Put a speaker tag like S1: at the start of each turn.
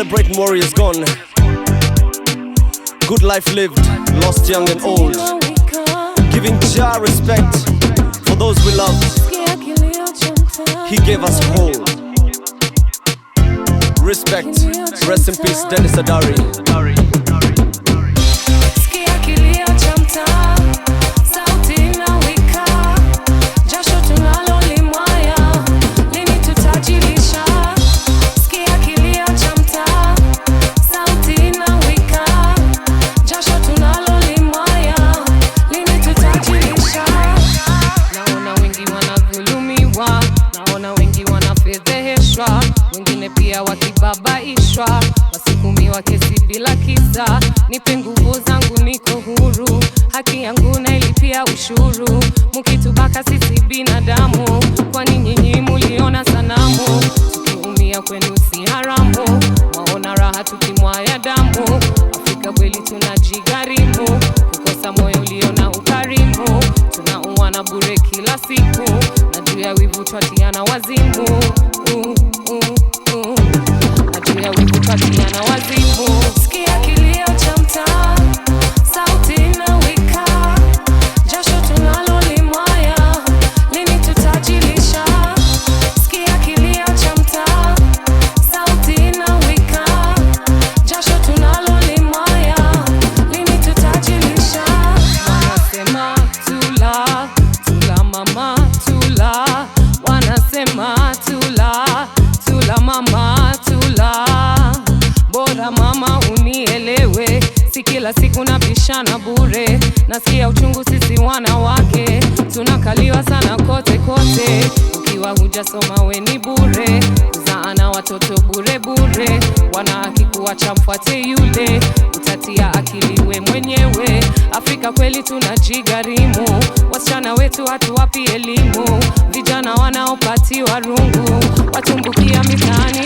S1: celebrating warriors gone, good life lived, lost young and old, giving Jah respect for those we loved. He gave us hold. Respect. Rest in peace, Dennis Adari.
S2: Wengine pia wakibabaishwa, wasikumiwa kesi bila kisa. Nipe nguvu zangu niko huru, haki yangu nailipia ushuru. Mukitubaka sisi binadamu, kwani nyinyi muliona sanamu? Tukiumia kwenu si haramu, waona raha tukimwaya damu. Afrika kweli tunajigharimu, kukosa moyo uliona ukarimu. Tunauana bure kila siku, na juu ya wivu twatiana wazimu. Najua wivu twatiana wazimu. Sikia kilio cha mtaa, sauti inawika, jasho tunalolimwaya, lini tutajilisha? Sikia kilio cha mtaa, sauti inawika, jasho tunalolimwaya, lini tutajilisha? Wanasema tula, tula mama tula. Wanasema tula, tula mama tula. Bora mama unielewe, si kila siku nabishana bure. Nasikia uchungu sisi wanawake, tunakaliwa sana kote kote. Ukiwa hujasoma we ni bure, kuzaana watoto bure bure. Wanahaki kuacha mfuate yule, utatia akili we mwenyewe. Afrika kweli tunajigharimu, wasichana wetu hatuwapi elimu. Vijana wanaopatiwa rungu, watumbukia mitaani